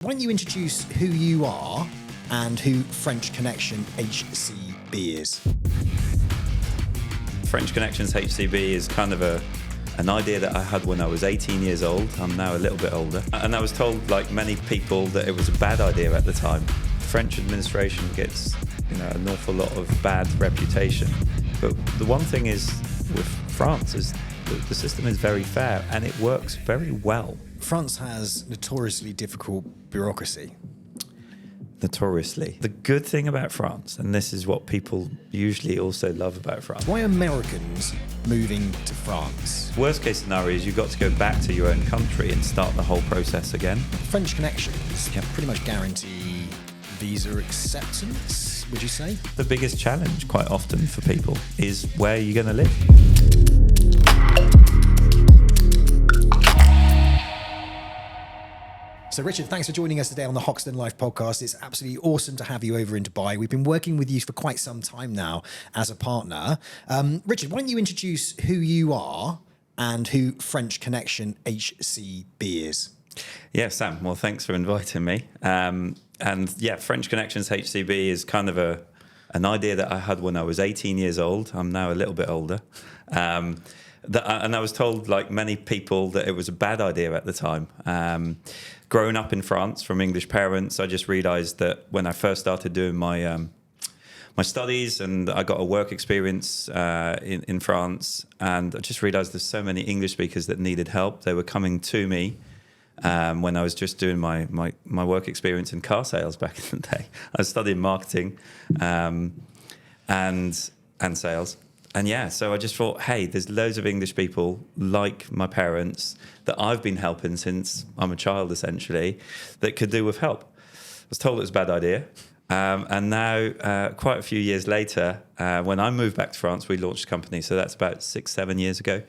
Why don't you introduce who you are and who French Connection HCB is? French Connections HCB is kind of an idea that I had when I was 18 years old. I'm now a little bit older. And I was told, like many people, that it was a bad idea at the time. French administration gets, an awful lot of bad reputation. But the one thing is with France is the system is very fair and it works very well. France has notoriously difficult bureaucracy. Notoriously. The good thing about France, and this is what people usually also love about France. Why are Americans moving to France? Worst case scenario is you've got to go back to your own country and start the whole process again. French Connections pretty much guarantee visa acceptance, would you say? The biggest challenge quite often for people is where you're going to live. So Richard, thanks for joining us today on the Hoxton Life podcast. It's absolutely awesome to have you over in Dubai. We've been working with you for quite some time now as a partner. Richard, why don't you introduce who you are and who French Connection HCB is? Yeah, Sam, well, thanks for inviting me. French Connections HCB is kind of an idea that I had when I was 18 years old. I'm now a little bit older. And I was told, like many people, that it was a bad idea at the time. Growing up in France from English parents, I just realised that when I first started doing my studies and I got a work experience in France, and I just realised there's so many English speakers that needed help. They were coming to me when I was just doing my work experience in car sales back in the day. I was studying marketing and sales. And so I just thought, hey, there's loads of English people like my parents that I've been helping since I'm a child, essentially, that could do with help. I was told it was a bad idea. And now, quite a few years later, when I moved back to France, we launched a company. So that's about 6-7 years ago.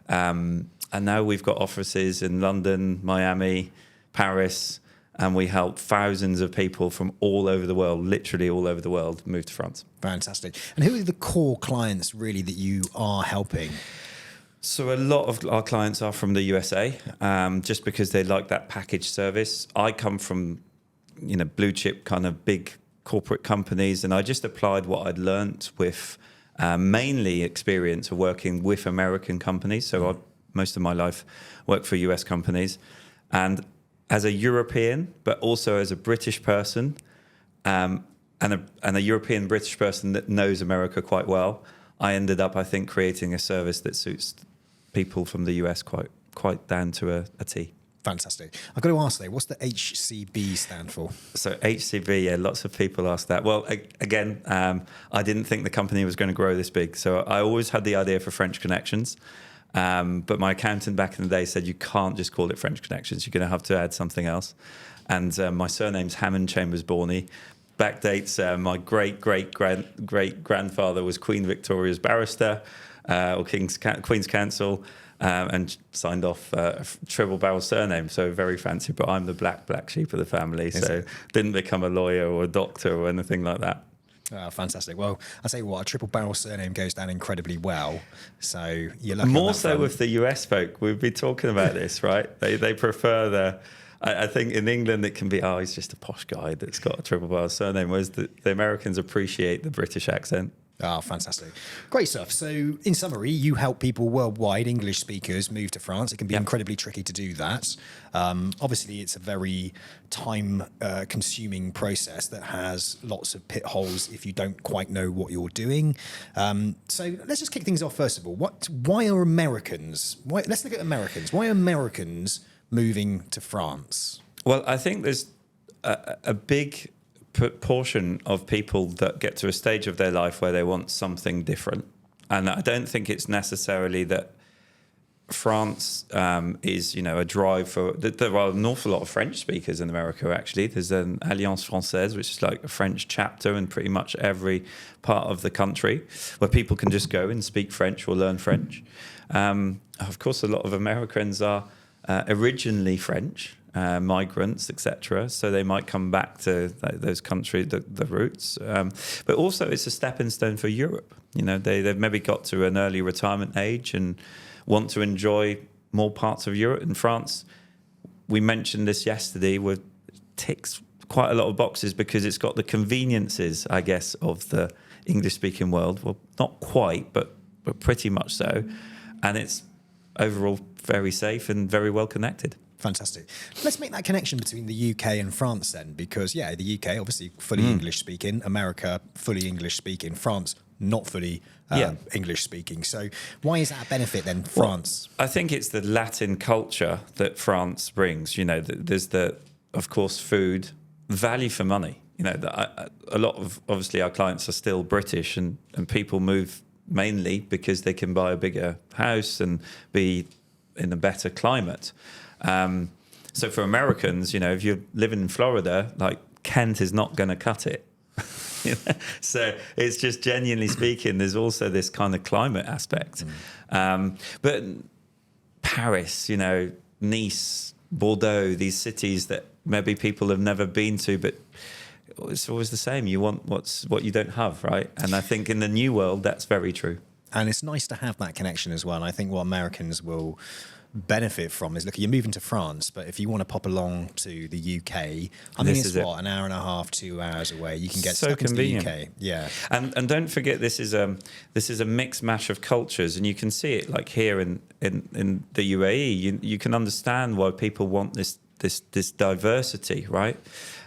And now we've got offices in London, Miami, Paris, and we help thousands of people from all over the world, literally all over the world, move to France. Fantastic. And who are the core clients really that you are helping? So a lot of our clients are from the USA, just because they like that package service. I come from, blue chip kind of big corporate companies, and I just applied what I'd learnt with mainly experience of working with American companies. So I most of my life worked for US companies, and as a European, but also as a British person, and a European British person that knows America quite well, I ended up, I think, creating a service that suits people from the US quite down to a T. Fantastic. I've got to ask though, what's the HCB stand for? So HCB, lots of people ask that. Well, again, I didn't think the company was going to grow this big. So I always had the idea for French Connections. But my accountant back in the day said, you can't just call it French Connections. You're going to have to add something else. And my surname's Hammond-Chambers-Borgnis. Backdates, my great-great-great-grandfather was Queen Victoria's barrister, or Queen's Counsel, and signed off a triple barrel surname. So very fancy, but I'm the black sheep of the family. So didn't become a lawyer or a doctor or anything like that. Oh, fantastic. Well, I'll tell you what, a triple barrel surname goes down incredibly well. So you're lucky. More so with the US folk. We've been talking about this, right? They prefer I think in England it can be, he's just a posh guy that's got a triple barrel surname, whereas the Americans appreciate the British accent. Oh, fantastic. Great stuff. So in summary, you help people worldwide, English speakers, move to France. It can be incredibly tricky to do that. Obviously, it's a very time-consuming process that has lots of pitfalls if you don't quite know what you're doing. So let's just kick things off first of all. Why are Americans, let's look at Americans. Why are Americans moving to France? Well, I think there's a big portion of people that get to a stage of their life where they want something different. And I don't think it's necessarily that France is, a drive for... There are an awful lot of French speakers in America, actually. There's an Alliance Française, which is like a French chapter in pretty much every part of the country, where people can just go and speak French or learn French. Of course, a lot of Americans are originally French, migrants, etc. So they might come back to those countries, the roots. But also it's a stepping stone for Europe. They've maybe got to an early retirement age and want to enjoy more parts of Europe. In France, we mentioned this yesterday, we're ticks quite a lot of boxes because it's got the conveniences, I guess, of the English-speaking world. Well, not quite, but pretty much so. And it's overall very safe and very well connected. Fantastic. Let's make that connection between the UK and France then, because, yeah, the UK, obviously fully English-speaking, America, fully English-speaking, France, not fully English-speaking. So why is that a benefit then, France? Well, I think it's the Latin culture that France brings. You know, there's of course, food, value for money. You know, a lot of, obviously, our clients are still British and people move mainly because they can buy a bigger house and be in a better climate. So for Americans, you know, if you're living in Florida, like Kent is not going to cut it. So it's just genuinely speaking, there's also this kind of climate aspect. But Paris, you know, Nice, Bordeaux, these cities that maybe people have never been to, but it's always the same. You want what you don't have, right? And I think in the new world, that's very true. And it's nice to have that connection as well. And I think what Americans will benefit from is, look, you're moving to France, but if you want to pop along to the UK, I mean, it's what, an hour and a half, 2 hours away. You can get so stuck convenient. into the UK. Yeah. And don't forget, this is a mixed mash of cultures, and you can see it like here in the UAE. You can understand why people want this diversity, right?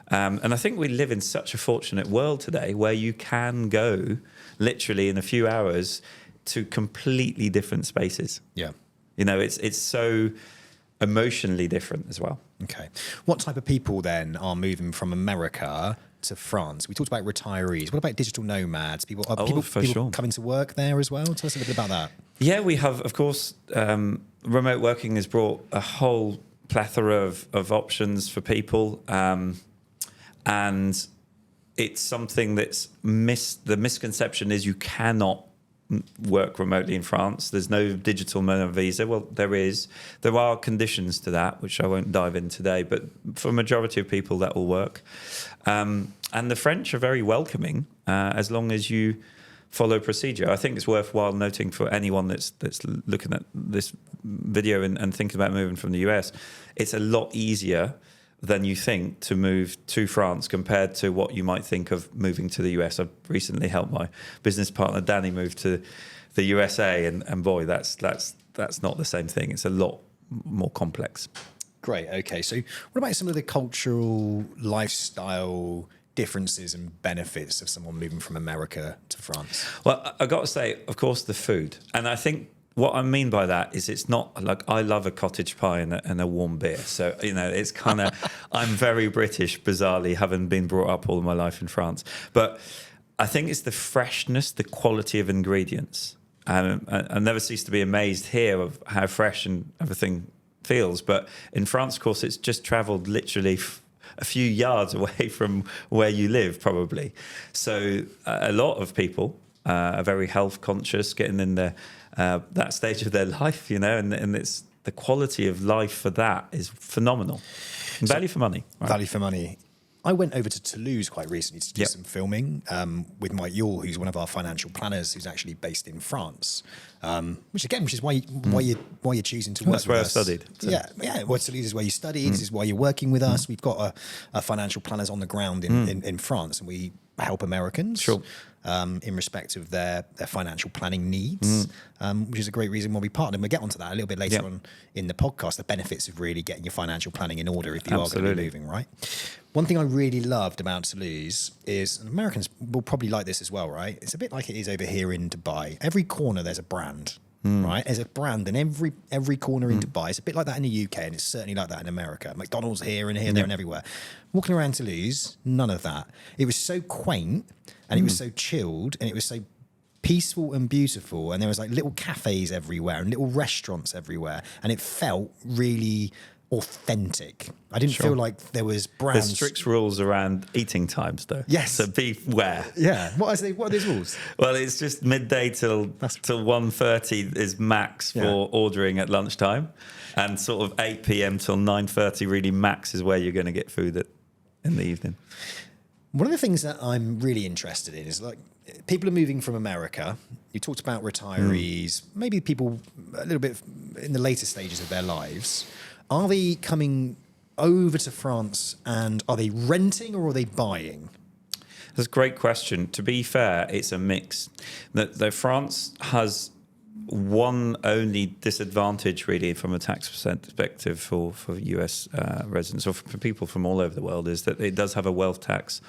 And I think we live in such a fortunate world today where you can go literally in a few hours to completely different spaces. Yeah. You know, it's so emotionally different as well. Okay. What type of people then are moving from America to France? We talked about retirees. What about digital nomads? People sure. coming to work there as well? Tell us a little bit about that. Yeah, we have, of course, remote working has brought a whole plethora of options for people. And it's something that's the misconception is you cannot work remotely in France. There's no digital nomad visa. Well, there are conditions to that, which I won't dive in today, but for a majority of people that will work. And the French are very welcoming as long as you follow procedure. I think it's worthwhile noting for anyone that's looking at this video and thinking about moving from the US, it's a lot easier than you think to move to France compared to what you might think of moving to the US. I've recently helped my business partner Danny move to the USA, and boy, that's not the same thing. It's a lot more complex. Great. Okay. So what about some of the cultural lifestyle differences and benefits of someone moving from America to France? Well, I got to say, of course, the food. And I think what I mean by that is it's not like I love a cottage pie and a warm beer. So, you know, it's kind of, I'm very British, bizarrely, having been brought up all of my life in France. But I think it's the freshness, the quality of ingredients. I never cease to be amazed here of how fresh and everything feels. But in France, of course, it's just travelled literally a few yards away from where you live, probably. So a lot of people are very health conscious, getting in that stage of their life, you know, and it's the quality of life for that is phenomenal. And value for money. Right? Value for money. I went over to Toulouse quite recently to do some filming with Mike Yule, who's one of our financial planners, who's actually based in France. Which is why you're choosing to work. That's where I us. studied. So. Yeah. Well, Toulouse is where you studied. This is why you're working with us. We've got a financial planners on the ground in France, and we help Americans. Sure. In respect of their financial planning needs, which is a great reason why we partnered. We'll get onto that a little bit later on in the podcast, the benefits of really getting your financial planning in order if you are going to be moving, right? One thing I really loved about Toulouse is, and Americans will probably like this as well, right? It's a bit like it is over here in Dubai. Every corner there's a brand, right? There's a brand in every corner in Dubai. It's a bit like that in the UK, and it's certainly like that in America. McDonald's here and here, there and everywhere. Walking around Toulouse, none of that. It was so quaint, and it was so chilled, and it was so peaceful and beautiful, and there was like little cafes everywhere and little restaurants everywhere, and it felt really authentic. I didn't feel like there was brands. There's strict rules around eating times, though. Yes. So beware. Yeah. What are these rules? Well, it's just midday till 1:30 is max for ordering at lunchtime, and sort of 8 p.m. till 9:30 really max is where you're going to get food in the evening. One of the things that I'm really interested in is, like, people are moving from America. You talked about retirees, maybe people a little bit in the later stages of their lives. Are they coming over to France, and are they renting or are they buying? That's a great question. To be fair, it's a mix. That France has one only disadvantage, really, from a tax perspective for US residents or for people from all over the world, is that it does have a wealth tax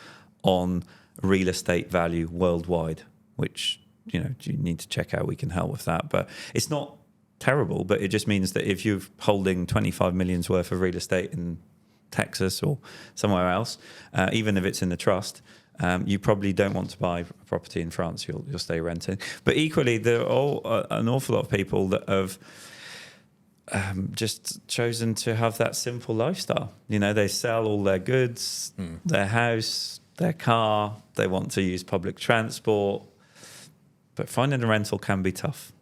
on real estate value worldwide, which, you need to check out. We can help with that. But it's not terrible, but it just means that if you're holding 25 million's worth of real estate in Texas or somewhere else, even if it's in the trust, you probably don't want to buy a property in France. You'll stay renting. But equally, there are an awful lot of people that have just chosen to have that simple lifestyle. They sell all their goods, their house, their car. They want to use public transport. But finding a rental can be tough.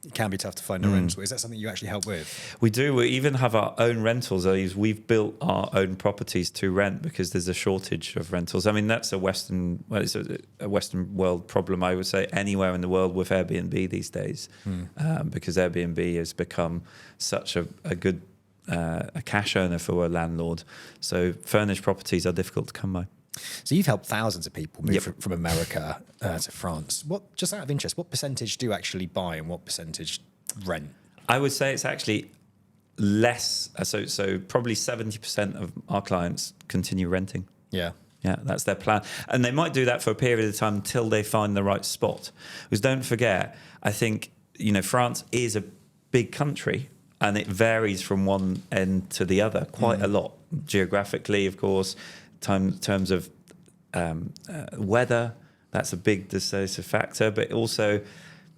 It can be tough to find a rental. Is that something you actually help with? We do. We even have our own rentals. We've built our own properties to rent because there's a shortage of rentals. I mean, that's it's a Western world problem, I would say, anywhere in the world with Airbnb these days, because Airbnb has become such a good a cash earner for a landlord. So furnished properties are difficult to come by. So you've helped thousands of people move from America to France. Just out of interest, what percentage do actually buy and what percentage rent? I would say it's actually less. So probably 70% of our clients continue renting. Yeah. Yeah, that's their plan. And they might do that for a period of time until they find the right spot. Because don't forget, I think, France is a big country and it varies from one end to the other quite a lot. Geographically, of course, terms of weather, that's a big decisive factor, but also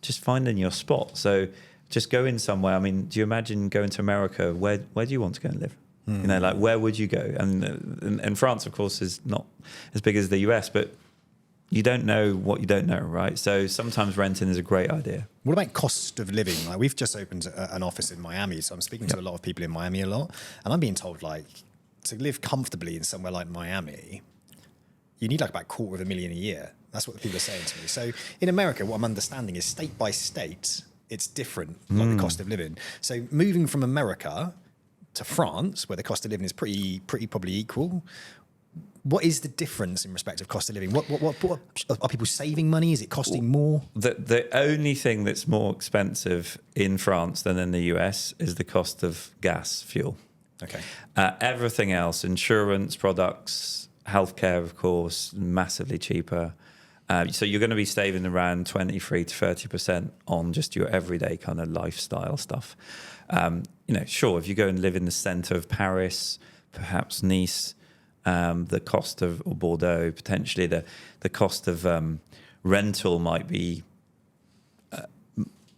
just finding your spot. So just go in somewhere. I mean, do you imagine going to America? Where do you want to go and live? Where would you go? And France, of course, is not as big as the US, but you don't know what you don't know, right? So sometimes renting is a great idea. What about cost of living? Like, we've just opened an office in Miami, so I'm speaking to a lot of people in Miami a lot, and I'm being told, to live comfortably in somewhere like Miami, you need about $250,000 a year. That's what the people are saying to me. So in America, what I'm understanding is state by state, it's different, like the cost of living. So moving from America to France, where the cost of living is pretty probably equal, what is the difference in respect of cost of living? What are people saving money? Is it costing more? The only thing that's more expensive in France than in the US is the cost of gas fuel. Okay. Everything else, insurance products, healthcare, of course, massively cheaper. So you're going to be saving around 23 to 30% on just your everyday kind of lifestyle stuff. Sure, if you go and live in the centre of Paris, perhaps Nice, the cost of, or Bordeaux, potentially the cost of rental might be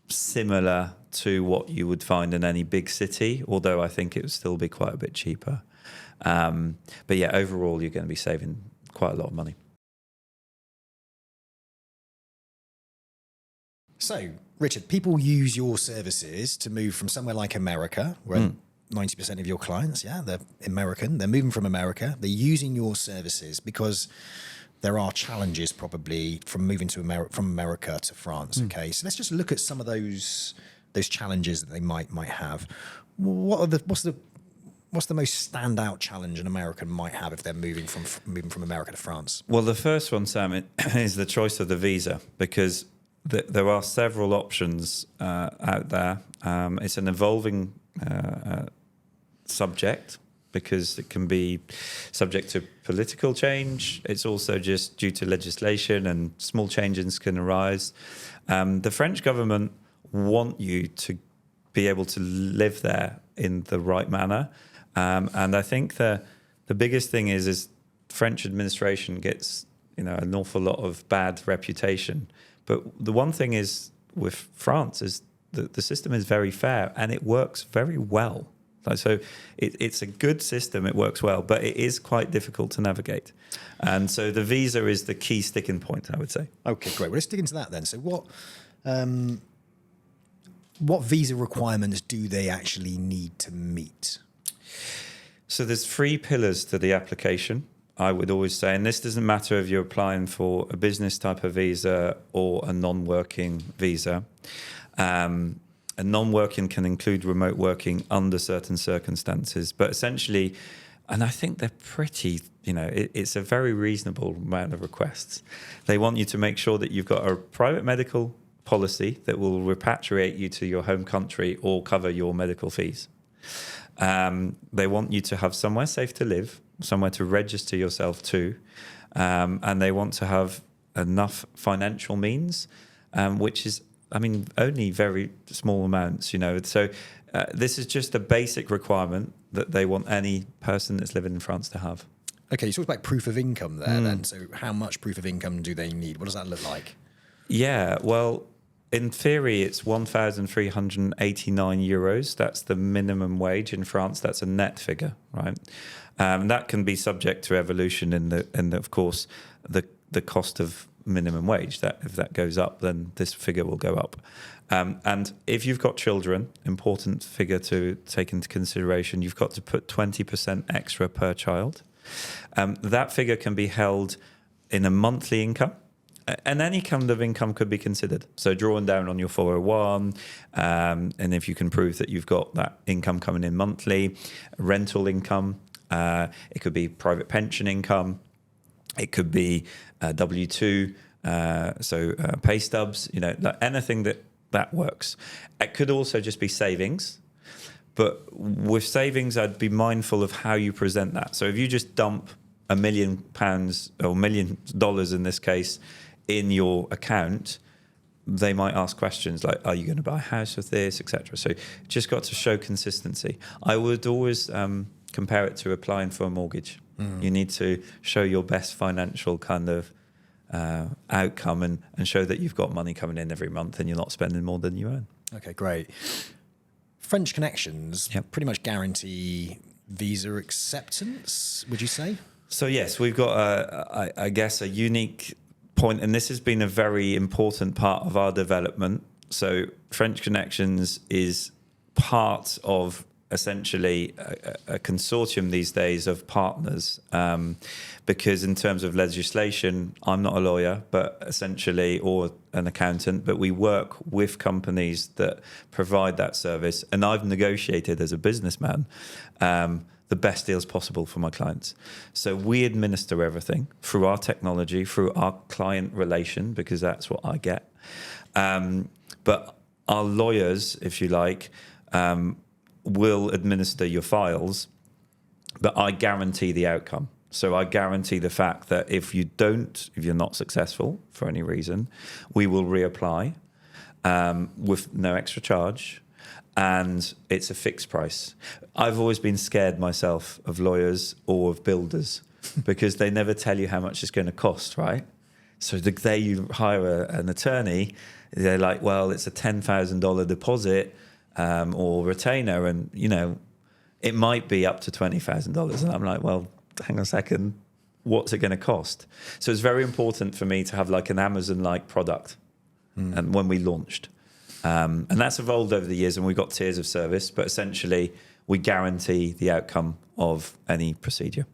similar to what you would find in any big city, although I think it would still be quite a bit cheaper. But yeah, overall, you're going to be saving quite a lot of money. So, Richard, people use your services to move from somewhere like America, where 90% of your clients, they're American. They're moving from America. They're using your services because there are challenges probably from moving from America to France. Okay, so let's just look at some of those challenges that they might have. What's the most standout challenge an American might have if they're moving from America to France? Well, the first one, Sam, is the choice of the visa, because there are several options out there. It's an evolving subject, because it can be subject to political change. It's also just due to legislation, and small changes can arise. The French government want you to be able to live there in the right manner. And I think the biggest thing is French administration gets an awful lot of bad reputation. But the one thing is with France is that the system is very fair and it works very well. So it's a good system, it works well, but it is quite difficult to navigate. And so the visa is the key sticking point, I would say. Okay, great. Well, let's dig into that then. So what visa requirements do they actually need to meet? So there's 3 pillars to the application, I would always say, and this doesn't matter if you're applying for a business type of visa or a non-working visa. A non-working can include remote working under certain circumstances, but essentially And I think they're pretty, it's a very reasonable amount of requests. They want you to make sure that you've got a private medical policy that will repatriate you to your home country or cover your medical fees. They want you to have somewhere safe to live, somewhere to register yourself to, and they want to have enough financial means, which is, only very small amounts, So this is just a basic requirement that they want any person that's living in France to have. Okay, you talked about proof of income there then. So how much proof of income do they need? What does that look like? Yeah, well, in theory, it's 1,389 euros. That's the minimum wage in France. That's a net figure, right? That can be subject to evolution in the of course, the cost of minimum wage. That if that goes up, then this figure will go up. And if you've got children, important figure to take into consideration, you've got to put 20% extra per child. That figure can be held in a monthly income. And any kind of income could be considered. So drawing down on your 401, and if you can prove that you've got that income coming in monthly, rental income, it could be private pension income, it could be W-2, pay stubs, anything that works. It could also just be savings. But with savings, I'd be mindful of how you present that. So if you just dump £1 million or $1 million in this case in your account, they might ask questions like, are you going to buy a house with this, etc. So just got to show consistency. I would always compare it to applying for a mortgage. You need to show your best financial kind of outcome and show that you've got money coming in every month and you're not spending more than you earn. Okay, great. French Connections pretty much guarantee visa acceptance, would you say? So yes, we've got, I guess, a unique point, and this has been a very important part of our development. So French Connections is part of essentially a consortium these days of partners, because in terms of legislation, I'm not a lawyer, but essentially, or an accountant, but we work with companies that provide that service. And I've negotiated as a businessman the best deals possible for my clients. So we administer everything through our technology, through our client relation, because that's what I get. But our lawyers, if you like, will administer your files, but I guarantee the outcome. So I guarantee the fact that if you're not successful for any reason, we will reapply with no extra charge. And it's a fixed price. I've always been scared myself of lawyers or of builders because they never tell you how much it's going to cost, right? So the day you hire an attorney, they're like, well, it's a $10,000 deposit or retainer, and, it might be up to $20,000. And I'm like, well, hang on a second, what's it going to cost? So it's very important for me to have like an Amazon-like product. And when we launched. And that's evolved over the years, and we've got tiers of service, but essentially we guarantee the outcome of any procedure.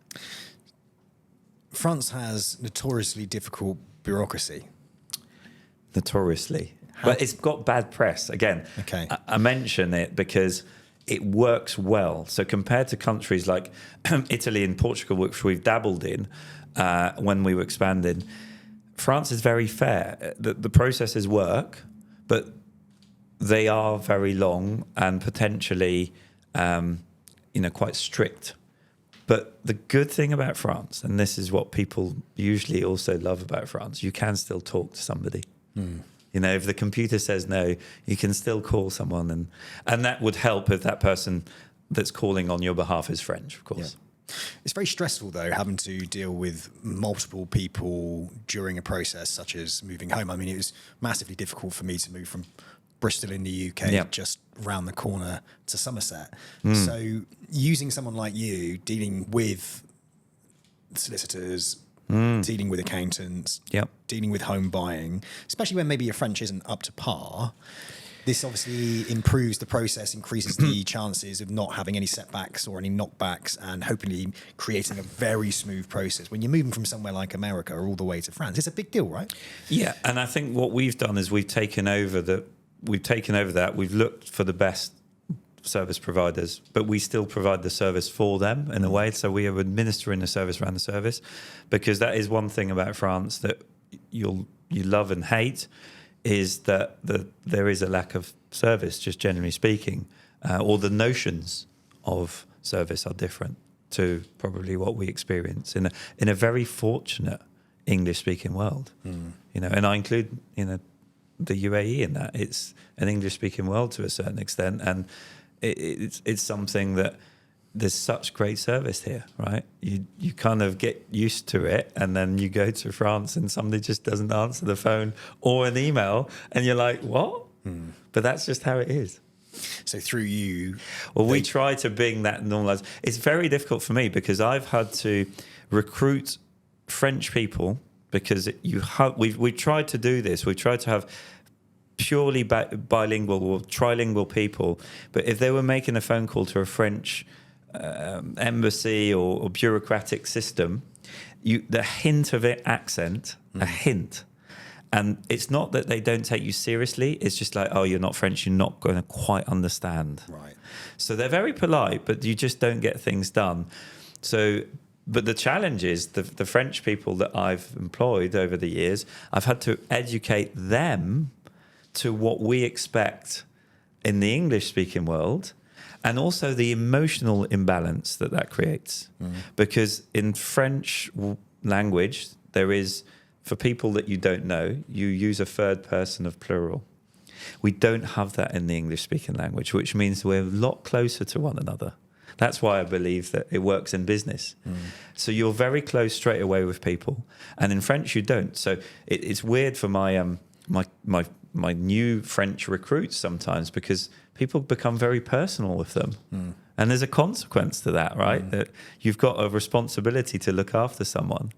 France has notoriously difficult bureaucracy. Notoriously. But it's got bad press. Again, okay. I mention it because it works well. So compared to countries like Italy and Portugal, which we've dabbled in when we were expanding, France is very fair. The processes work, but they are very long and potentially, quite strict. But the good thing about France, and this is what people usually also love about France, you can still talk to somebody. If the computer says no, you can still call someone, and that would help if that person that's calling on your behalf is French, of course. Yeah. It's very stressful, though, having to deal with multiple people during a process such as moving home. I mean, it was massively difficult for me to move from Bristol in the UK, just round the corner to Somerset. So using someone like you, dealing with solicitors, dealing with accountants, dealing with home buying, especially when maybe your French isn't up to par, this obviously improves the process, increases the chances of not having any setbacks or any knockbacks, and hopefully creating a very smooth process. When you're moving from somewhere like America all the way to France, it's a big deal, right? Yeah, and I think what we've done is we've taken over that. We've looked for the best service providers, but we still provide the service for them in a way. So we are administering the service around the service, because that is one thing about France that you love and hate, is that there is a lack of service, just generally speaking, or the notions of service are different to probably what we experience in a very fortunate English-speaking world. And I include the UAE in that. It's an English-speaking world to a certain extent, and it's something that there's such great service here, right? You kind of get used to it, and then you go to France and somebody just doesn't answer the phone or an email, and you're like, what? But that's just how it is. So through you... Well, we try to bring that normalised. It's very difficult for me because I've had to recruit French people, because we've tried to do this. We've tried to have purely bilingual or trilingual people, but if they were making a phone call to a French embassy or bureaucratic system, the hint of it accent, a hint. And it's not that they don't take you seriously. It's just like, oh, you're not French, you're not going to quite understand. Right. So they're very polite, but you just don't get things done. So, but the challenge is the French people that I've employed over the years, I've had to educate them to what we expect in the English-speaking world, and also the emotional imbalance that creates. Because in French language, there is, for people that you don't know, you use a third person of plural. We don't have that in the English-speaking language, which means we're a lot closer to one another. That's why I believe that it works in business. So you're very close straight away with people, and in French you don't. So it's weird for my new French recruits sometimes, because people become very personal with them. And there's a consequence to that, right? That you've got a responsibility to look after someone,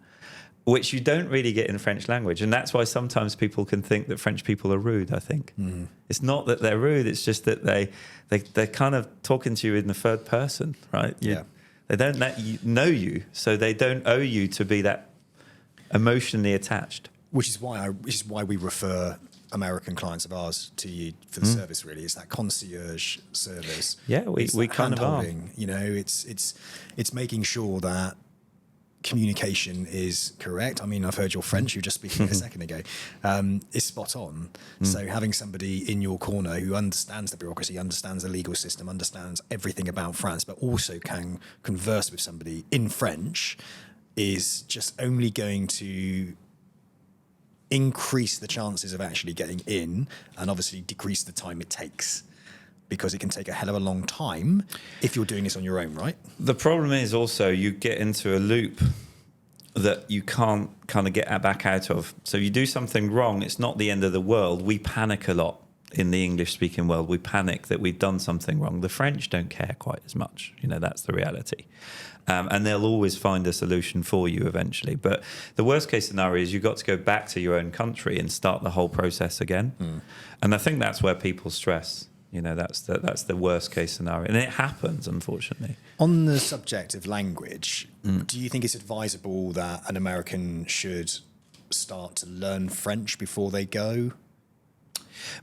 which you don't really get in French language. And that's why sometimes people can think that French people are rude, I think. It's not that they're rude, it's just that they're kind of talking to you in the third person, right? They don't know you, so they don't owe you to be that emotionally attached. Which is why we refer American clients of ours to you for the service. Really, it's that concierge service. Yeah, we kind of are. It's making sure that communication is correct. I mean, I've heard your French, you were just speaking a second ago, is spot on. So having somebody in your corner who understands the bureaucracy, understands the legal system, understands everything about France, but also can converse with somebody in French, is just only going to increase the chances of actually getting in, and obviously decrease the time it takes, because it can take a hell of a long time if you're doing this on your own, right? The problem is also you get into a loop that you can't kind of get back out of. So you do something wrong, it's not the end of the world. We panic a lot in the English-speaking world. We panic that we've done something wrong. The French don't care quite as much. That's the reality. And they'll always find a solution for you eventually. But the worst case scenario is you've got to go back to your own country and start the whole process again. And I think that's where people stress. That's the worst case scenario. And it happens, unfortunately. On the subject of language, do you think it's advisable that an American should start to learn French before they go?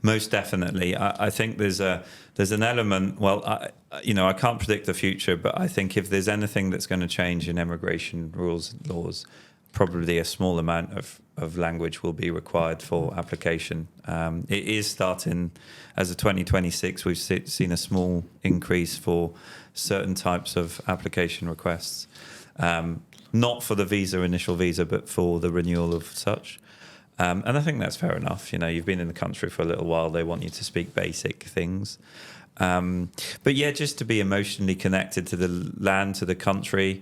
Most definitely. I think there's an element, well, I can't predict the future, but I think if there's anything that's going to change in immigration rules and laws, probably a small amount of language will be required for application. It is starting, as of 2026, we've seen a small increase for certain types of application requests. Not for the initial visa, but for the renewal of such. And I think that's fair enough. You've been in the country for a little while. They want you to speak basic things. But yeah, just to be emotionally connected to the land, to the country.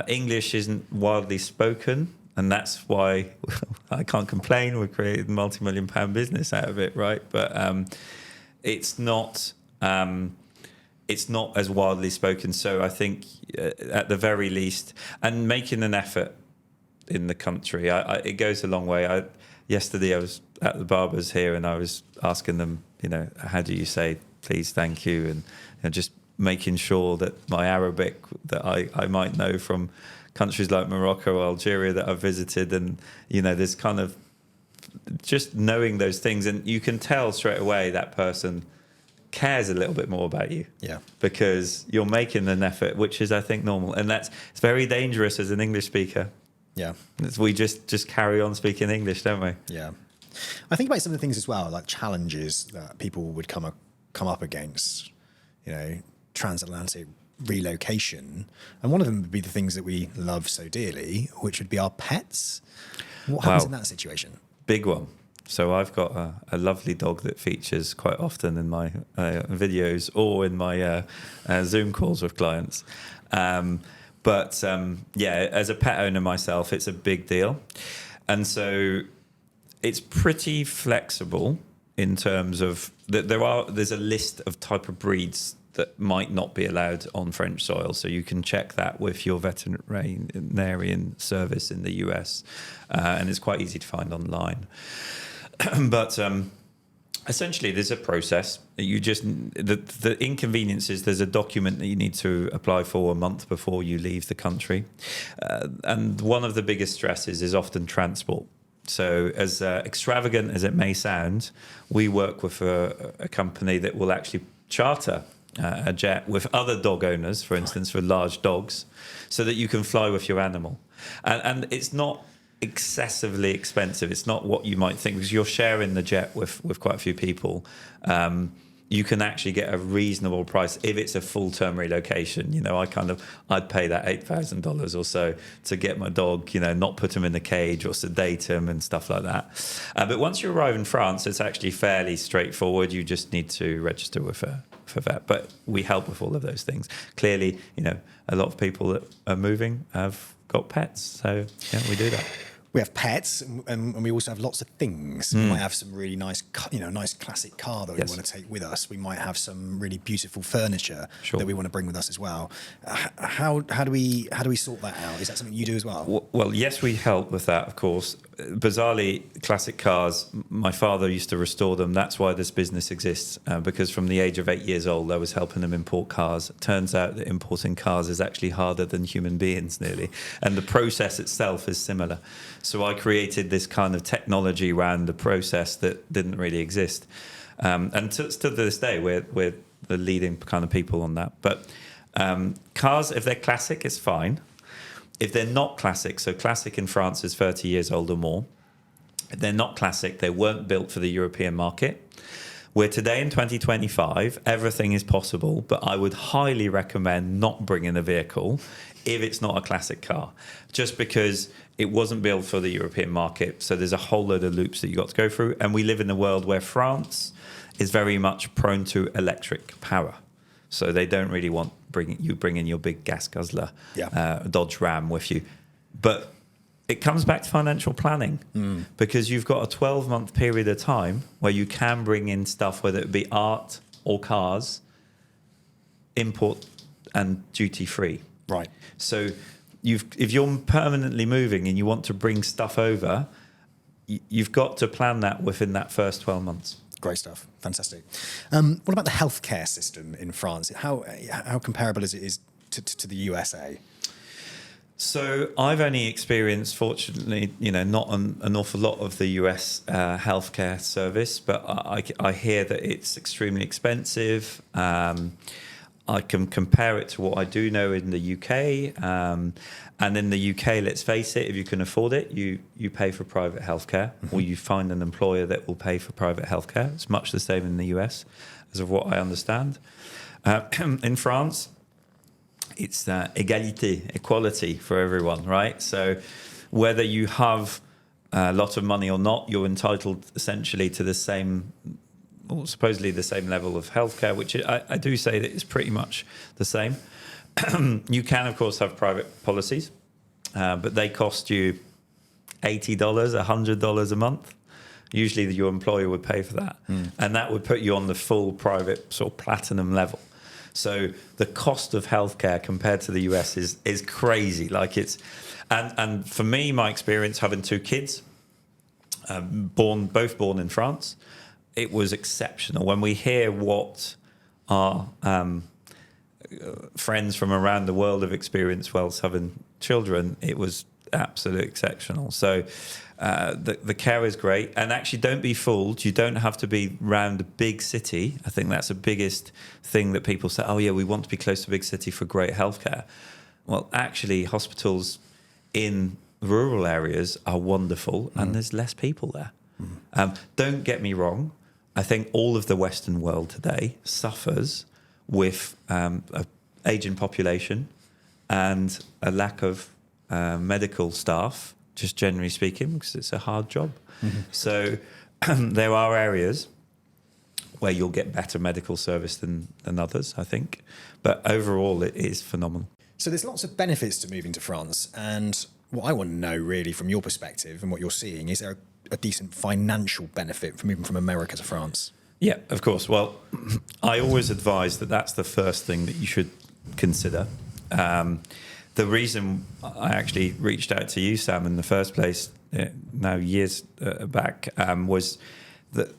English isn't widely spoken, and that's why I can't complain. We've created a multi-million-pound business out of it, right? But it's not as widely spoken. So I think at the very least, and making an effort in the country, it goes a long way. Yesterday I was at the barbers here and I was asking them, how do you say please, thank you, and just making sure that my Arabic that I might know from countries like Morocco or Algeria that I've visited, and there's kind of just knowing those things, and you can tell straight away that person cares a little bit more about you. Yeah. Because you're making an effort, which is, I think, normal. And it's very dangerous as an English speaker. Yeah. We just carry on speaking English, don't we? Yeah. I think about some of the things as well, like challenges that people would come up against, transatlantic relocation. And one of them would be the things that we love so dearly, which would be our pets. What happens in that situation? Big one. So I've got a lovely dog that features quite often in my videos or in my Zoom calls with clients. But as a pet owner myself, it's a big deal. And so it's pretty flexible in terms of that there's a list of type of breeds that might not be allowed on French soil. So you can check that with your veterinarian service in the US. And it's quite easy to find online. But essentially, there's a process. The inconvenience is there's a document that you need to apply for a month before you leave the country. And one of the biggest stresses is often transport. So as extravagant as it may sound, we work with a company that will actually charter a jet with other dog owners, for instance, for large dogs, so that you can fly with your animal. And it's not excessively expensive. It's not what you might think, because you're sharing the jet with quite a few people. You can actually get a reasonable price if it's a full-term relocation. I'd pay that $8,000 or so to get my dog, not put him in a cage or sedate him and stuff like that. But once you arrive in France, it's actually fairly straightforward. You just need to register with a vet. But we help with all of those things. Clearly, a lot of people that are moving have got pets, so we do that. We have pets, and we also have lots of things. We might have some really nice, nice classic car that we want to take with us. We might have some really beautiful furniture that we want to bring with us as well. How do we sort that out? Is that something you do as well? Well, yes, we help with that, of course. Bizarrely, classic cars, my father used to restore them. That's why this business exists, because from the age of 8 years old, I was helping them import cars. It turns out that importing cars is actually harder than human beings, nearly. And the process itself is similar. So I created this kind of technology around the process that didn't really exist. And to this day, we're the leading kind of people on that. But cars, if they're classic, it's fine. If they're not classic, so classic in France is 30 years old or more. If they're not classic, they weren't built for the European market. Where today in 2025, everything is possible, but I would highly recommend not bringing a vehicle if it's not a classic car, just because it wasn't built for the European market. So there's a whole load of loops that you got to go through. And we live in a world where France is very much prone to electric power. So they don't really want bringing your big gas guzzler, Dodge Ram with you. But it comes back to financial planning, because you've got a 12-month period of time where you can bring in stuff, whether it be art or cars, import and duty-free. Right. So if you're permanently moving and you want to bring stuff over, you've got to plan that within that first 12 months. Great stuff. Fantastic. What about the healthcare system in France? How comparable is it to the USA? So I've only experienced, fortunately, not an awful lot of the US healthcare service, but I hear that it's extremely expensive. I can compare it to what I do know in the UK. And in the UK, let's face it, if you can afford it, you pay for private healthcare, or you find an employer that will pay for private healthcare. It's much the same in the US, as of what I understand. In France, it's equality for everyone, right? So whether you have a lot of money or not, you're entitled essentially to the same, or supposedly the same level of healthcare, which I do say that is pretty much the same. You can, of course, have private policies, but they cost you $80, $100 a month. Usually your employer would pay for that. And that would put you on the full private sort of platinum level. So the cost of healthcare compared to the US is crazy. Like and for me, my experience having two kids, both born in France, it was exceptional. When we hear what our friends from around the world have experienced whilst having children, it was absolutely exceptional. So the care is great. And actually, don't be fooled. You don't have to be around a big city. I think that's the biggest thing that people say, oh, yeah, we want to be close to a big city for great healthcare. Well, actually, hospitals in rural areas are wonderful, and there's less people there. Don't get me wrong. I think all of the Western world today suffers with an aging population and a lack of medical staff, just generally speaking, because it's a hard job. So there are areas where you'll get better medical service than others, I think. But overall, it is phenomenal. So there's lots of benefits to moving to France. And what I want to know really from your perspective and what you're seeing, is there a decent financial benefit from moving from America to France? Yeah, of course. Well, I always advise that that's the first thing that you should consider. The reason I actually reached out to you, Sam, in the first place, now years back, was that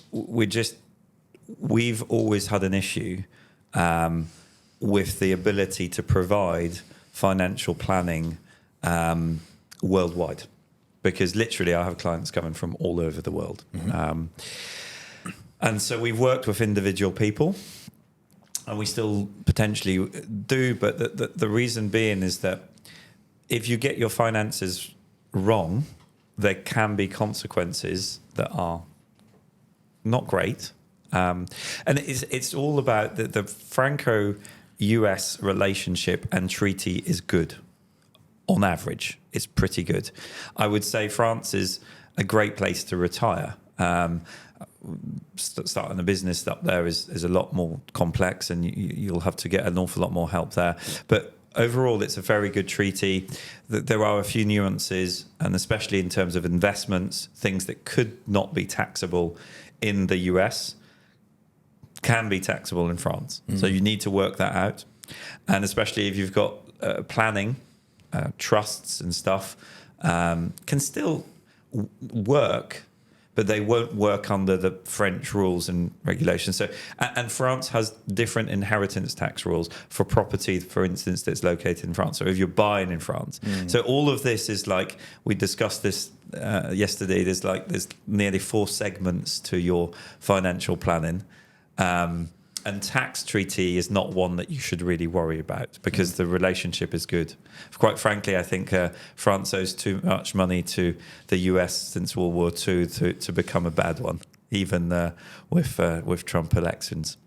we've always had an issue with the ability to provide financial planning worldwide, because literally I have clients coming from all over the world. And so we've worked with individual people, and we still potentially do, but the reason being is that if you get your finances wrong, there can be consequences that are not great. And it's all about the Franco-US relationship and treaty is good. On average, it's pretty good. I would say France is a great place to retire. Starting a business up there is a lot more complex, and you'll have to get an awful lot more help there. But overall, it's a very good treaty. There are a few nuances, and especially in terms of investments, things that could not be taxable in the US can be taxable in France. So you need to work that out. And especially if you've got planning, trusts and stuff, can still work, but they won't work under the French rules and regulations. So, and France has different inheritance tax rules for property, for instance, that's located in France, or if you're buying in France. So all of this is like, we discussed this yesterday, there's nearly 4 segments to your financial planning. And tax treaty is not one that you should really worry about, because the relationship is good. Quite frankly, I think France owes too much money to the US since World War II to become a bad one, even with Trump elections.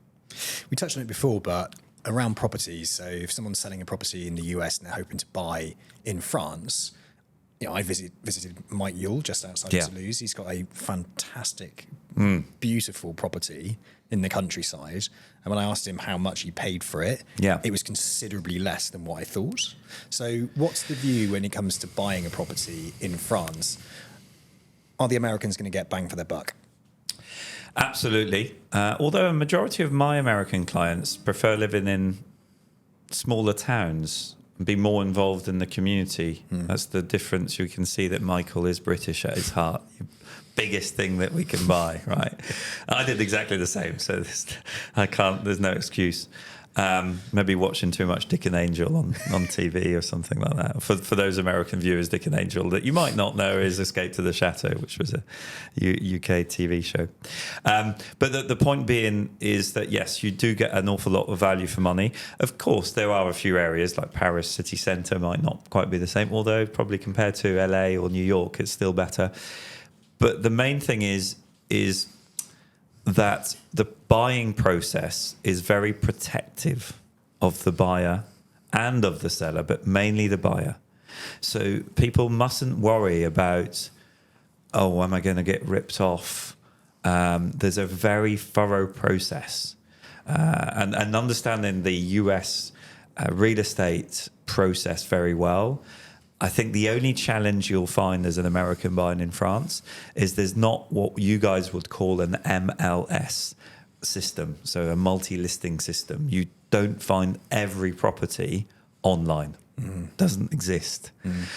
We touched on it before, but around properties. So if someone's selling a property in the US and they're hoping to buy in France, I visited Mike Yule just outside of Toulouse. He's got a fantastic, beautiful property in the countryside. And when I asked him how much he paid for it, it was considerably less than what I thought. So what's the view when it comes to buying a property in France? Are the Americans going to get bang for their buck? Absolutely. Although a majority of my American clients prefer living in smaller towns and be more involved in the community. That's the difference. You can see that Michael is British at his heart. Biggest thing that we can buy, right? I did exactly the same, so there's no excuse. Maybe watching too much Dick and Angel on TV or something like that. For those American viewers, Dick and Angel that you might not know is Escape to the Chateau, which was a UK TV show. But the point being is that, yes, you do get an awful lot of value for money. Of course, there are a few areas like Paris city centre might not quite be the same, although probably compared to LA or New York, it's still better. But the main thing is that the buying process is very protective of the buyer and of the seller, but mainly the buyer. So people mustn't worry about, oh, am I going to get ripped off? There's a very thorough process. And understanding the US real estate process very well, I think the only challenge you'll find as an American buying in France is there's not what you guys would call an MLS system, so a multi-listing system. You don't find every property online. Doesn't exist.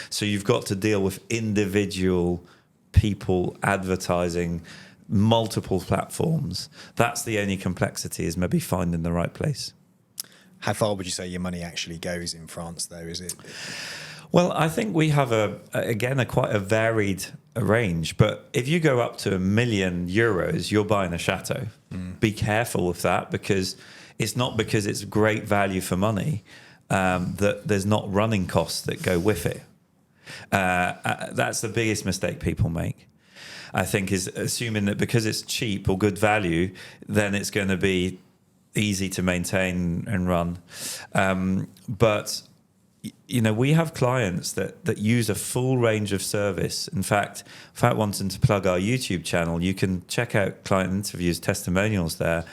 So you've got to deal with individual people advertising multiple platforms. That's the only complexity, is maybe finding the right place. How far would you say your money actually goes in France, though? Is it... Well, I think we have a quite a varied range. But if you go up to €1 million, you're buying a chateau. Be careful with that, because it's not because it's great value for money that there's not running costs that go with it. That's the biggest mistake people make, I think, is assuming that because it's cheap or good value, then it's going to be easy to maintain and run. But we have clients that use a full range of service. In fact, without wanting to plug our YouTube channel, you can check out client interviews, testimonials there.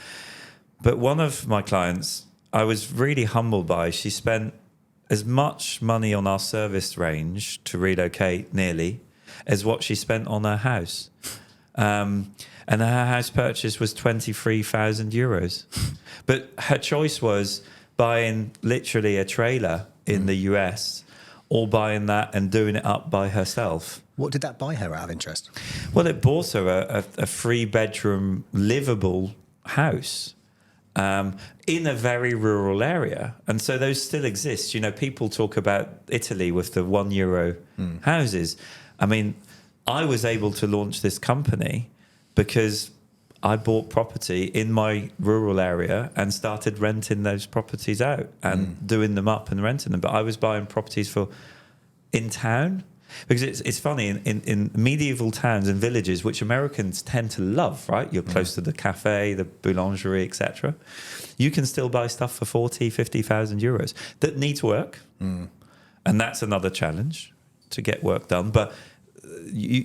But one of my clients, I was really humbled by. She spent as much money on our service range to relocate nearly as what she spent on her house. And her house purchase was €23,000. But her choice was buying literally a trailer in the US, or buying that and doing it up by herself. What did that buy her out of interest? Well, it bought her a 3-bedroom livable house in a very rural area. And so those still exist. People talk about Italy with the €1 houses. I mean, I was able to launch this company because I bought property in my rural area and started renting those properties out and doing them up and renting them. But I was buying properties in town, because it's funny, in medieval towns and villages, which Americans tend to love, right? You're close to the cafe, the boulangerie, etc. You can still buy stuff for 40, 50,000 euros that needs work. And that's another challenge, to get work done. But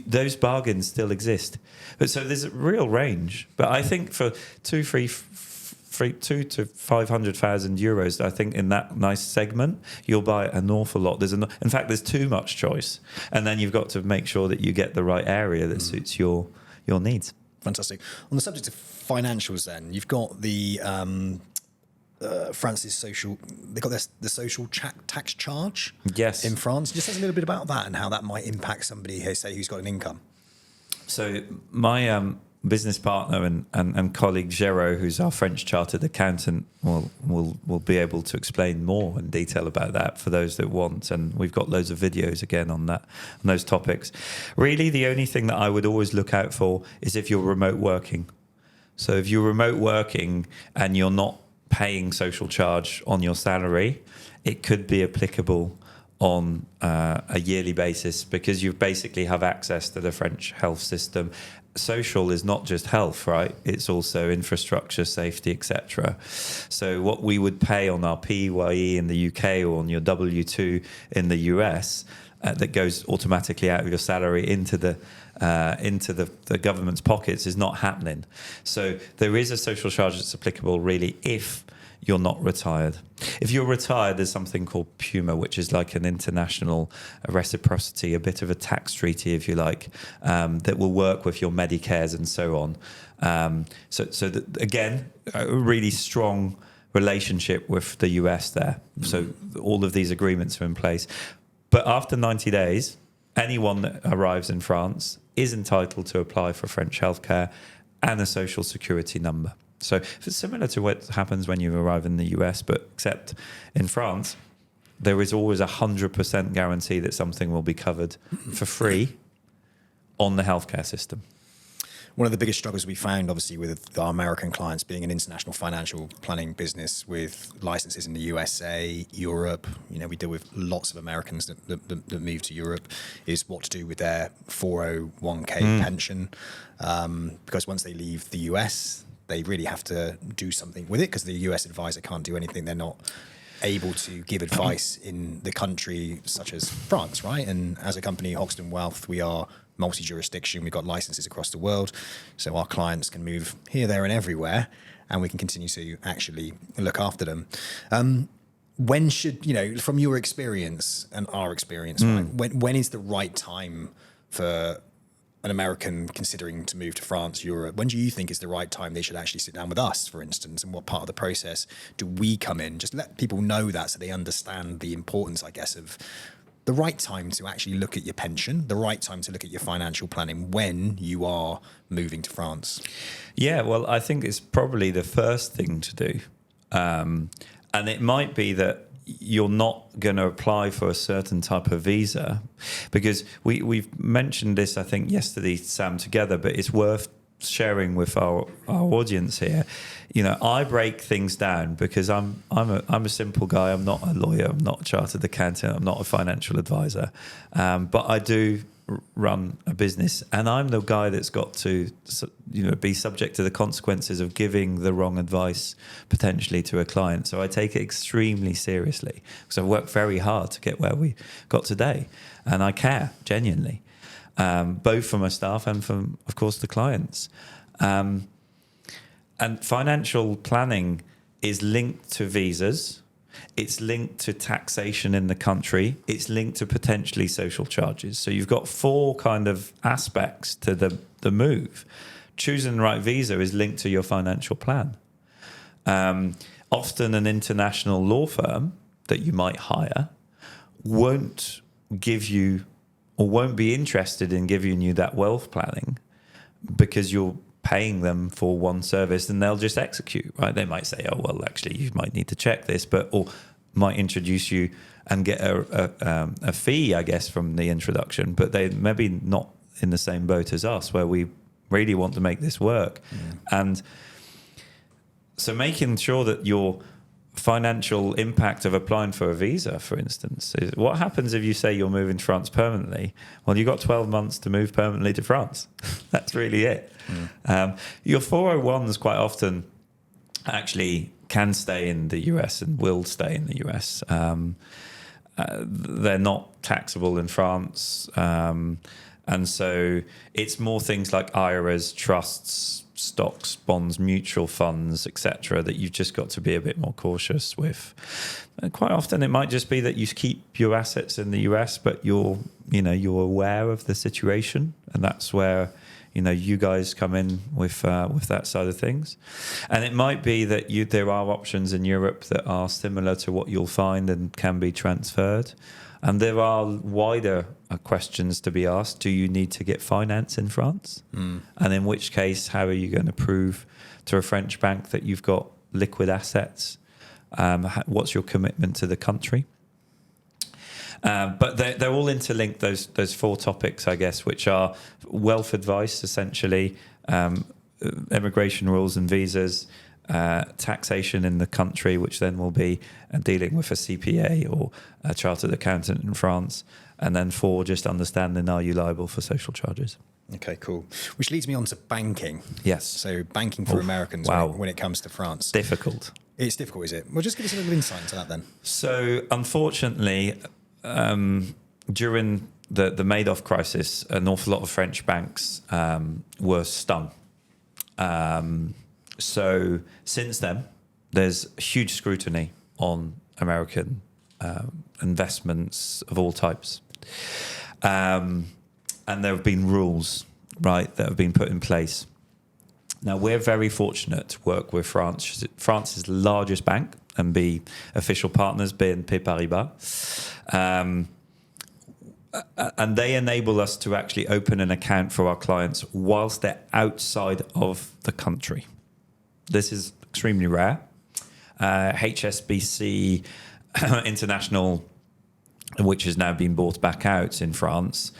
those bargains still exist. But so there's a real range. But I think for 2 to 500,000 euros, I think in that nice segment, you'll buy an awful lot. In fact, there's too much choice. And then you've got to make sure that you get the right area that suits your needs. Fantastic. On the subject of financials then, you've got the France's social, they've got the social tax charge in France. Just tell us a little bit about that and how that might impact somebody here, say, who's got an income. So my business partner and colleague Géraud, who's our French chartered accountant, will be able to explain more in detail about that for those that want. And we've got loads of videos again on those topics. Really, the only thing that I would always look out for is if you're remote working. So if you're remote working and you're not paying social charge on your salary, it could be applicable on a yearly basis, because you basically have access to the French health system. Social is not just health, right? It's also infrastructure, safety, etc. So what we would pay on our PAYE in the UK or on your W-2 in the US, that goes automatically out of your salary into the government's pockets, is not happening. So there is a social charge that's applicable really if you're not retired. If you're retired, there's something called PUMA, which is like an international reciprocity, a bit of a tax treaty, if you like, that will work with your Medicares and so on. So that, again, a really strong relationship with the US there. So all of these agreements are in place. But after 90 days, anyone that arrives in France is entitled to apply for French healthcare and a social security number. So it's similar to what happens when you arrive in the US, but except in France, there is always 100% guarantee that something will be covered for free on the healthcare system. One of the biggest struggles we found, obviously, with our American clients being an international financial planning business with licenses in the USA, Europe, we deal with lots of Americans that move to Europe, is what to do with their 401k pension. Because once they leave the US, they really have to do something with it, because the US advisor can't do anything. They're not able to give advice in the country such as France, right? And as a company, Hoxton Wealth, we are multi-jurisdiction. We've got licenses across the world. So our clients can move here, there, and everywhere, and we can continue to actually look after them. When should, from your experience and our experience, right, when is the right time for an American considering to move to France, Europe? When do you think is the right time they should actually sit down with us, for instance? And what part of the process do we come in? Just let people know that, so they understand the importance, I guess, of the right time to actually look at your pension, the right time to look at your financial planning when you are moving to France. Yeah, well, I think it's probably the first thing to do. And it might be that you're not going to apply for a certain type of visa, because we've mentioned this, I think, yesterday, Sam, together, but it's worth sharing with our audience here. I break things down because I'm a simple guy. I'm not a lawyer. I'm not a chartered accountant. I'm not a financial advisor. But I do run a business, and I'm the guy that's got to be subject to the consequences of giving the wrong advice potentially to a client. So I take it extremely seriously, because I've worked very hard to get where we got today, and I care genuinely, both for my staff and from, of course, the clients. And financial planning is linked to visas. It's linked to taxation in the country. It's linked to potentially social charges. So you've got 4 kind of aspects to the move. Choosing the right visa is linked to your financial plan. Often an international law firm that you might hire won't give you, or won't be interested in giving you, that wealth planning, because you're paying them for one service, and they'll just execute, right? They might say, oh, well, actually, you might need to check this, or might introduce you and get a fee, I guess, from the introduction, but they maybe not in the same boat as us, where we really want to make this work. And so making sure that your financial impact of applying for a visa, for instance, is what happens if you say you're moving to France permanently? Well, you've got 12 months to move permanently to France. That's really it. Your 401s quite often actually can stay in the US and will stay in the US. They're not taxable in France. And so it's more things like IRAs, trusts, stocks, bonds, mutual funds, etc., that you've just got to be a bit more cautious with. And quite often it might just be that you keep your assets in the US, but you're aware of the situation, and that's where you guys come in with that side of things. And it might be that there are options in Europe that are similar to what you'll find and can be transferred. And there are wider questions to be asked. Do you need to get finance in France? And in which case, how are you going to prove to a French bank that you've got liquid assets? What's your commitment to the country? But they're all interlinked, those 4 topics, I guess, which are wealth advice, essentially, immigration rules and visas, taxation in the country, which then will be dealing with a CPA or a chartered accountant in France, and then 4, just understanding, are you liable for social charges? Okay, cool. Which leads me on to banking. Yes. So banking for Americans when it comes to France. Difficult. It's difficult, is it? Well, just give us a little insight into that then. So unfortunately, during the Madoff crisis, an awful lot of French banks were stung. So since then, there's huge scrutiny on American investments of all types. And there have been rules, right, that have been put in place. Now, we're very fortunate to work with France's largest bank and be official partners, BNP Paribas. And they enable us to actually open an account for our clients whilst they're outside of the country. This is extremely rare. HSBC International, which has now been bought back out in France,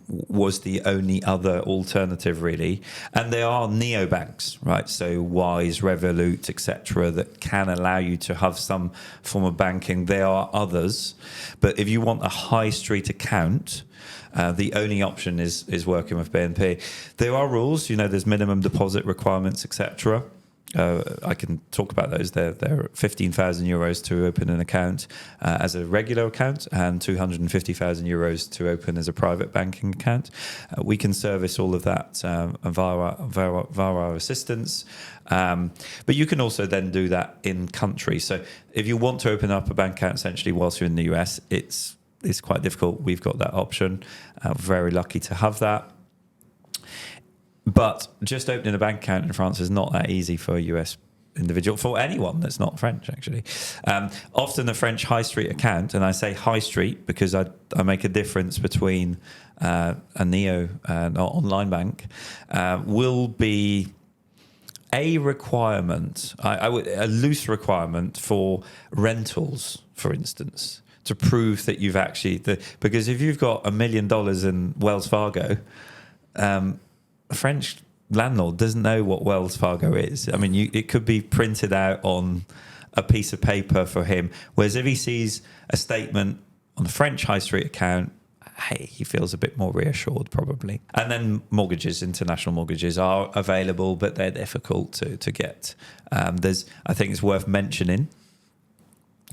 was the only other alternative, really. And there are neobanks, right? So Wise, Revolut, etc., that can allow you to have some form of banking. There are others. But if you want a high street account, the only option is working with BNP. There are rules, there's minimum deposit requirements, etc. I can talk about those. They're 15,000 euros to open an account as a regular account, and 250,000 euros to open as a private banking account. We can service all of that via our assistants. But you can also then do that in country. So if you want to open up a bank account essentially whilst you're in the US, it's quite difficult. We've got that option. Very lucky to have that. But just opening a bank account in France is not that easy for a US individual, for anyone that's not French, actually. Often a French high street account, and I say high street because I make a difference between a neo and online bank, will be a requirement, a loose requirement for rentals for instance, to prove that you've actually... because if you've got $1 million in Wells Fargo, a French landlord doesn't know what Wells Fargo is. I mean, it could be printed out on a piece of paper for him, whereas if he sees a statement on the French high street account, hey, he feels a bit more reassured probably. And then mortgages, international mortgages are available, but they're difficult to get. I think it's worth mentioning,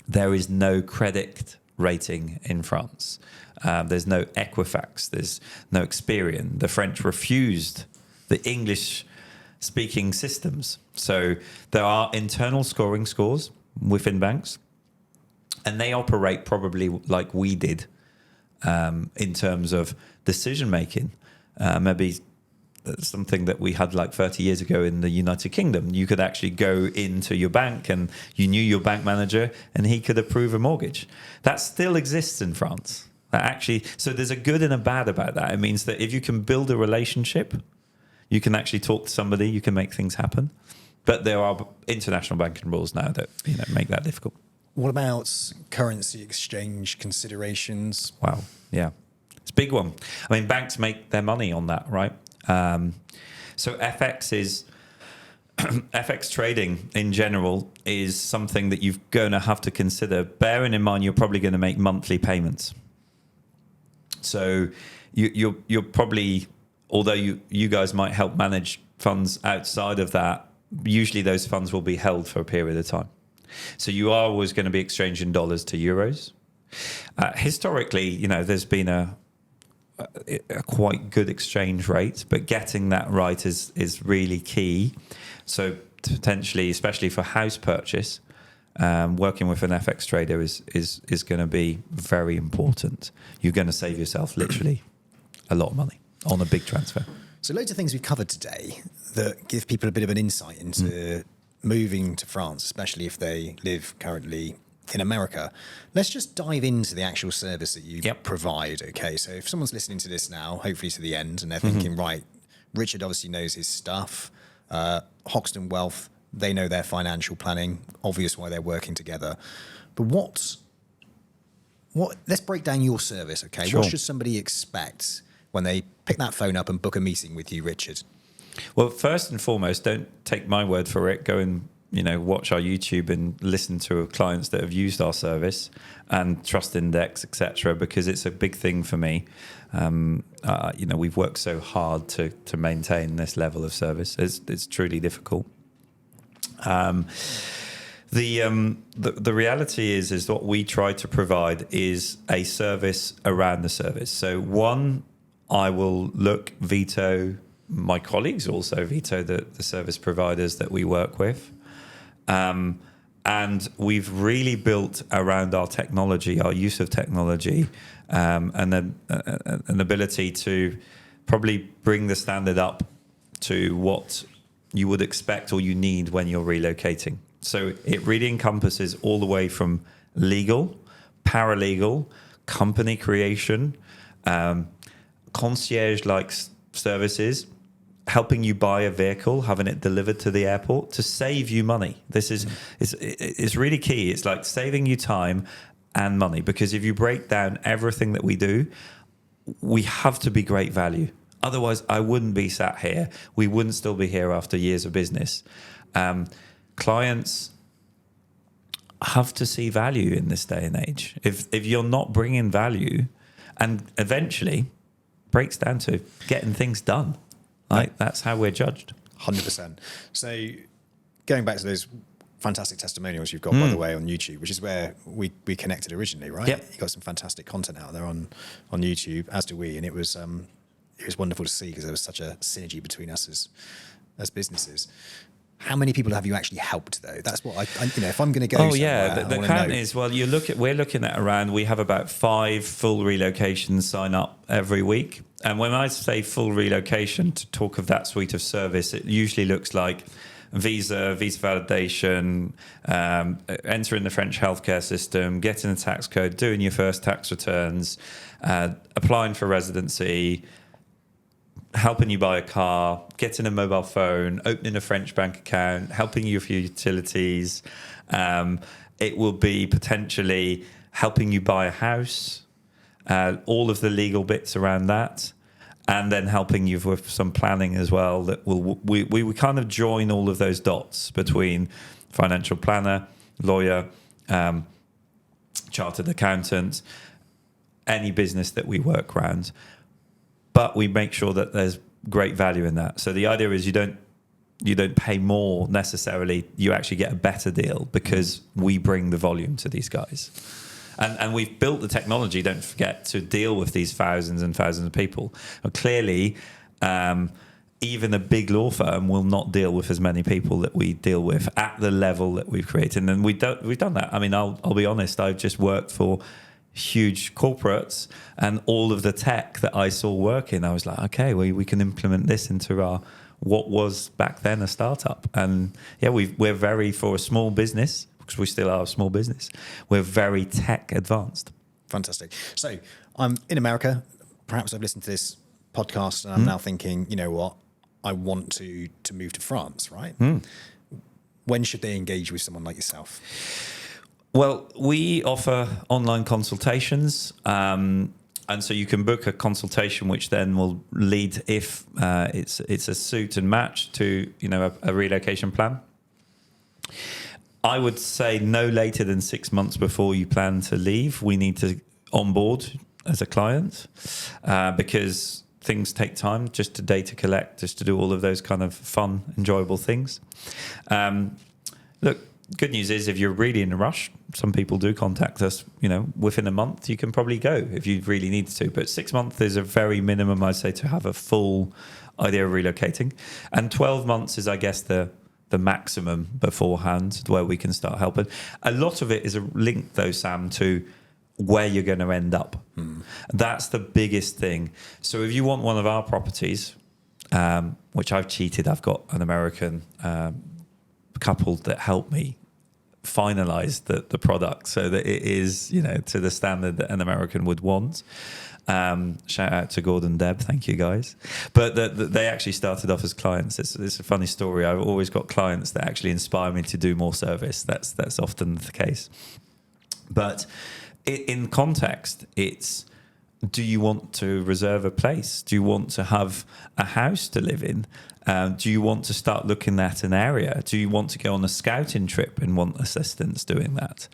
there is no credit rating in France. There's no Equifax, there's no Experian. The French refused the English-speaking systems. So there are internal scoring scores within banks, and they operate probably like we did in terms of decision-making. Maybe something that we had like 30 years ago in the United Kingdom. You could actually go into your bank and you knew your bank manager and he could approve a mortgage. That still exists in France. So there's a good and a bad about that. It means that if you can build a relationship, you can actually talk to somebody, you can make things happen. But there are international banking rules now that make that difficult. What about currency exchange considerations? Wow, yeah. It's a big one. I mean, banks make their money on that, right? So FX trading in general is something that you're going to have to consider, bearing in mind you're probably going to make monthly payments. So you're probably, although you guys might help manage funds outside of that, usually those funds will be held for a period of time. So you are always going to be exchanging dollars to euros. Historically, there's been a quite good exchange rate, but getting that right is really key. So potentially, especially for house purchase, working with an FX trader is going to be very important. You're going to save yourself literally a lot of money on a big transfer. So loads of things we've covered today that give people a bit of an insight into moving to France, especially if they live currently in America. Let's just dive into the actual service that you provide. Okay, so if someone's listening to this now, hopefully to the end, and they're thinking, right, Richard obviously knows his stuff. Hoxton Wealth, they know their financial planning. Obvious why they're working together. But what? Let's break down your service. Okay, sure. What should somebody expect when they pick that phone up and book a meeting with you, Richard? Well, first and foremost, don't take my word for it. Go and watch our YouTube and listen to clients that have used our service and Trust Index, etc., because it's a big thing for me. We've worked so hard to maintain this level of service. It's truly difficult. The reality is what we try to provide is a service around the service. So one, I will veto my colleagues, also veto the service providers that we work with. And we've really built around our technology, our use of technology, and then an ability to probably bring the standard up to what you would expect or you need when you're relocating. So it really encompasses all the way from legal, paralegal, company creation, concierge-like services, helping you buy a vehicle, having it delivered to the airport to save you money. This is it's really key. It's like saving you time and money, because if you break down everything that we do, we have to be great value. Otherwise, I wouldn't be sat here. We wouldn't still be here after years of business. Clients have to see value in this day and age. If you're not bringing value, and eventually breaks down to getting things done. That's how we're judged. 100%. So going back to those fantastic testimonials you've got, by the way, on YouTube, which is where we connected originally, right? Yep. You got some fantastic content out there on YouTube, as do we, and it was wonderful to see because there was such a synergy between us as businesses. How many people have you actually helped, though? That's what I if I'm going to go. Oh yeah, the count is, well, we're looking at around. We have about 5 full relocations sign up every week, and when I say full relocation, to talk of that suite of service, it usually looks like visa validation, entering the French healthcare system, getting a tax code, doing your first tax returns, applying for residency, helping you buy a car, getting a mobile phone, opening a French bank account, helping you with your utilities, It will be potentially helping you buy a house, all of the legal bits around that, and then helping you with some planning as well. That we kind of join all of those dots between financial planner, lawyer, chartered accountant, any business that we work around. But we make sure that there's great value in that. So the idea is you don't pay more necessarily. You actually get a better deal because we bring the volume to these guys. And we've built the technology, don't forget, to deal with these thousands and thousands of people. And clearly, even a big law firm will not deal with as many people that we deal with at the level that we've created. And we've done that. I mean, I'll be honest, I've just worked for huge corporates, and all of the tech that I saw working, I was like, okay, we can implement this into our what was back then a startup. And yeah, we're very, for a small business, because we still are a small business, we're very tech advanced. Fantastic. So I'm in America. Perhaps I've listened to this podcast and I'm now thinking, you know what, I want to move to France, right? When should they engage with someone like yourself? Well, we offer online consultations. And so you can book a consultation, which then will lead, if it's a suit and match to, a relocation plan. I would say no later than 6 months before you plan to leave, we need to onboard as a client, because things take time just to data collect, just to do all of those kind of fun, enjoyable things. Look, good news is if you're really in a rush, some people do contact us, within a month, you can probably go if you really need to. But 6 months is a very minimum, I'd say, to have a full idea of relocating. And 12 months is, I guess, the maximum beforehand where we can start helping. A lot of it is a link, though, Sam, to where you're going to end up. That's the biggest thing. So if you want one of our properties, which I've cheated, I've got an American couple that helped me finalize the product so that it is, to the standard that an American would want. Shout out to Gordon and Deb, thank you guys. But they actually started off as clients. It's a funny story. I've always got clients that actually inspire me to do more service. That's often the case. But in context, it's, do you want to reserve a place? Do you want to have a house to live in? Do you want to start looking at an area? Do you want to go on a scouting trip and want assistance doing that?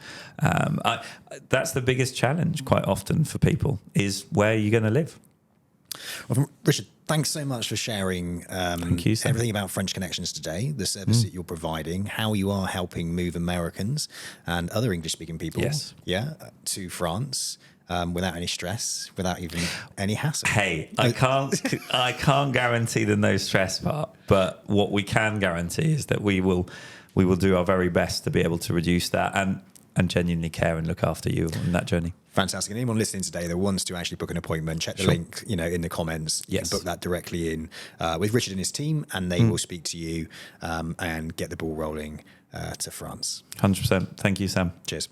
That's the biggest challenge quite often for people, is where you're going to live. Well, Richard, thanks so much for sharing everything about French Connections today, the service that you're providing, how you are helping move Americans and other English-speaking people to France. Without any stress, without even any hassle. Hey, I can't guarantee the no stress part, but what we can guarantee is that we will do our very best to be able to reduce that and genuinely care and look after you on that journey. Fantastic. And anyone listening today that wants to actually book an appointment, check the link, in the comments. Yes. Book that directly in with Richard and his team, and they will speak to you and get the ball rolling to France. 100%. Thank you, Sam. Cheers.